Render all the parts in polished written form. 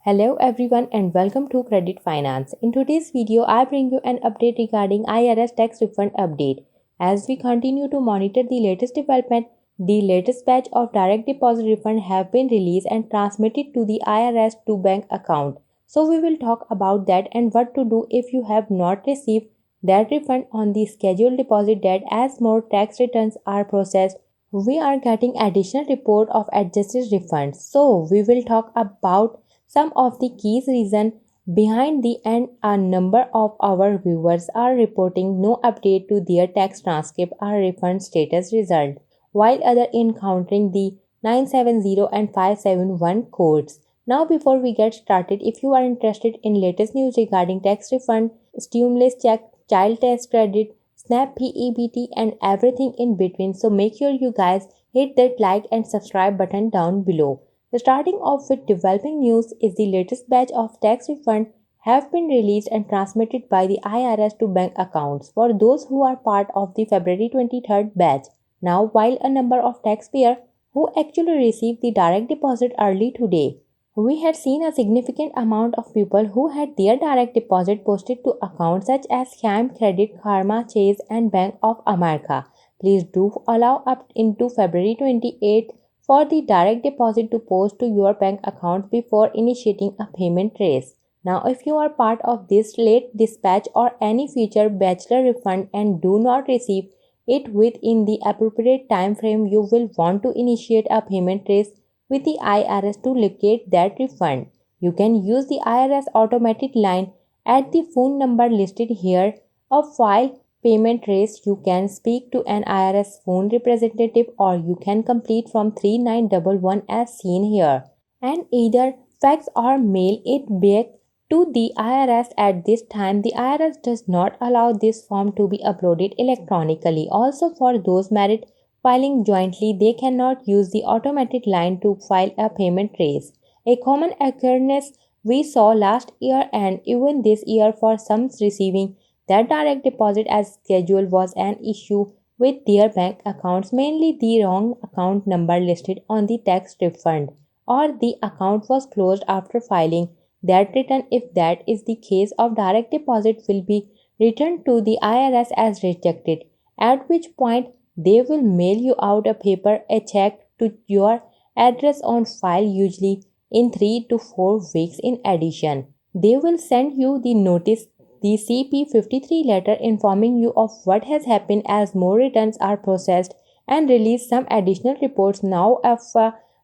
Hello everyone and welcome to Credit Finance. In today's video, I bring you an update regarding IRS tax refund update. As we continue to monitor the latest development, the latest batch of direct deposit refund have been released and transmitted to the IRS to bank account. So we will talk about that and what to do if you have not received that refund on the scheduled deposit date as more tax returns are processed. We are getting additional report of adjusted refunds. So we will talk about some of the key reasons behind the and a number of our viewers are reporting no update to their tax transcript or refund status result, while others encountering the 970 and 571 codes. Now before we get started, if you are interested in latest news regarding tax refund, stimulus check, child tax credit, SNAP PEBT and everything in between, so make sure you guys hit that like and subscribe button down below. Starting off with developing news is the latest batch of tax refund have been released and transmitted by the IRS to bank accounts for those who are part of the February 23rd batch. Now, while a number of taxpayers who actually received the direct deposit early today, we had seen a significant amount of people who had their direct deposit posted to accounts such as Chime Credit, Karma, Chase, and Bank of America. Please do allow up into February 28th for the direct deposit to post to your bank account before initiating a payment trace. Now, if you are part of this late dispatch or any future bachelor refund and do not receive it within the appropriate time frame, you will want to initiate a payment trace with the IRS to locate that refund. You can use the IRS automatic line at the phone number listed here or file payment trace. You can speak to an IRS phone representative or you can complete from 3911 as seen here and either fax or mail it back to the IRS. At this time, the IRS does not allow this form to be uploaded electronically. Also, for those married filing jointly, they cannot use the automatic line to file a payment trace. A common occurrence we saw last year and even this year for some receiving that direct deposit as scheduled was an issue with their bank accounts, mainly the wrong account number listed on the tax refund, or the account was closed after filing that return. If that is the case, of direct deposit will be returned to the IRS as rejected, at which point they will mail you out a check to your address on file, usually in 3 to 4 weeks. In addition, they will send you the notice, the CP53 letter informing you of what has happened as more returns are processed and release some additional reports now of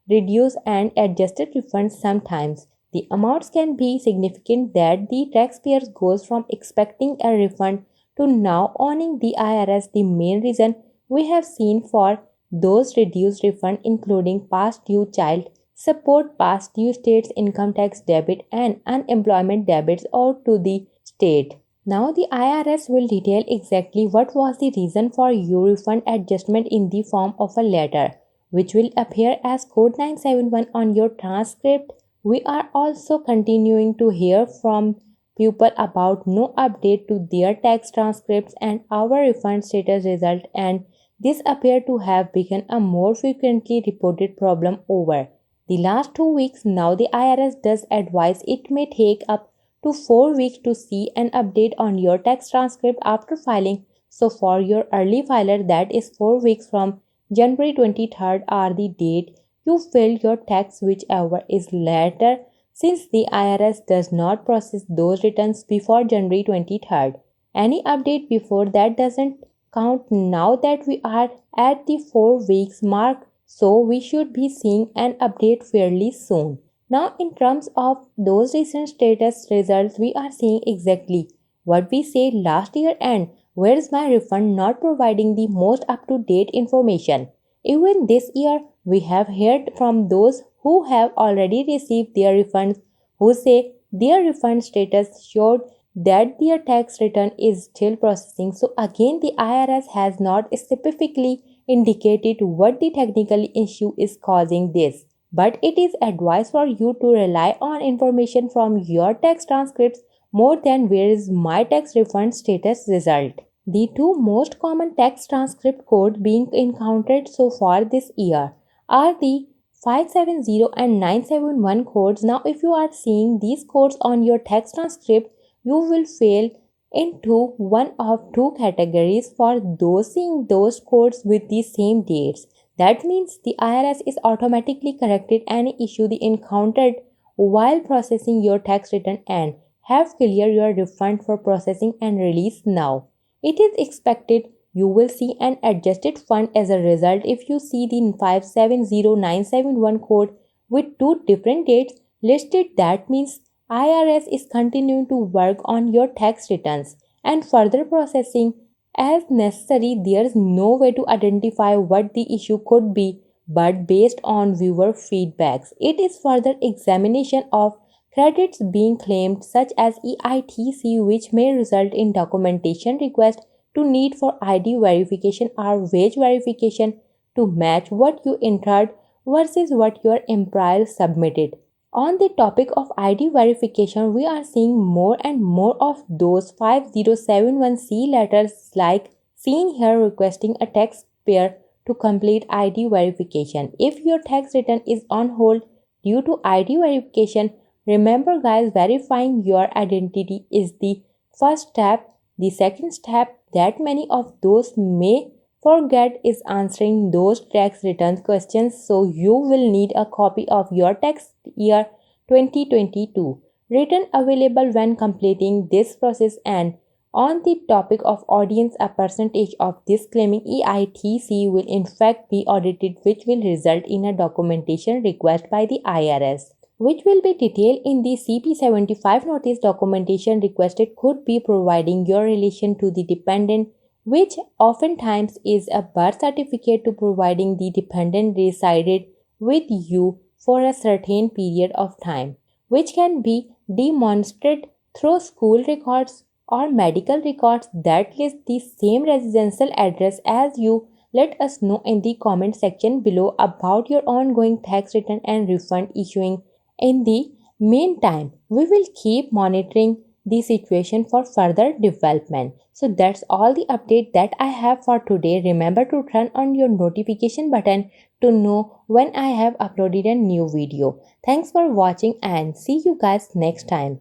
reduced and adjusted refunds. Sometimes the amounts can be significant that the taxpayer goes from expecting a refund to now owing the IRS. The main reason we have seen for those reduced refunds including past due child support, past due state's income tax debit and unemployment debits owed to the state. Now the IRS will detail exactly what was the reason for your refund adjustment in the form of a letter, which will appear as code 971 on your transcript. We are also continuing to hear from people about no update to their tax transcripts and our refund status result, and this appears to have become a more frequently reported problem over the last 2 weeks. Now the IRS does advise it may take up to 4 weeks to see an update on your tax transcript after filing. So for your early filer, that is 4 weeks from January 23rd or the date you filed your tax, whichever is later, since the IRS does not process those returns before January 23rd. Any update before that doesn't count now that we are at the 4 weeks mark, so we should be seeing an update fairly soon. Now, in terms of those recent status results, we are seeing exactly what we said last year. And where is my refund? Not providing the most up-to-date information. Even this year, we have heard from those who have already received their refunds, who say their refund status showed that their tax return is still processing. So again, the IRS has not specifically indicated what the technical issue is causing this, but it is advised for you to rely on information from your tax transcripts more than where is my tax refund status result. The two most common tax transcript codes being encountered so far this year are the 570 and 971 codes. Now if you are seeing these codes on your tax transcript, you will fail into one of two categories for those seeing those codes with the same dates. That means the IRS is automatically corrected any issue they encountered while processing your tax return and have cleared your refund for processing and release now. It is expected you will see an adjusted fund as a result if you see the 570971 code with two different dates listed. That means IRS is continuing to work on your tax returns and further processing as necessary. There is no way to identify what the issue could be, but based on viewer feedbacks, it is further examination of credits being claimed such as EITC, which may result in documentation request to need for ID verification or wage verification to match what you entered versus what your employer submitted. On the topic of ID verification, we are seeing more and more of those 5071C letters like seen here requesting a taxpayer to complete ID verification. If your tax return is on hold due to ID verification, remember guys, verifying your identity is the first step. The second step that many of those may forget is answering those tax return questions, so you will need a copy of your tax year 2022 return available when completing this process. And on the topic of audience, a percentage of this claiming EITC will in fact be audited, which will result in a documentation request by the IRS, which will be detailed in the CP75 notice. Documentation requested could be providing your relation to the dependent, which oftentimes is a birth certificate, to providing the dependent resided with you for a certain period of time, which can be demonstrated through school records or medical records that list the same residential address as you. Let us know in the comment section below about your ongoing tax return and refund issuing. In the meantime, we will keep monitoring the situation for further development. So that's all the update that I have for today. Remember to turn on your notification button to know when I have uploaded a new video. Thanks for watching and see you guys next time.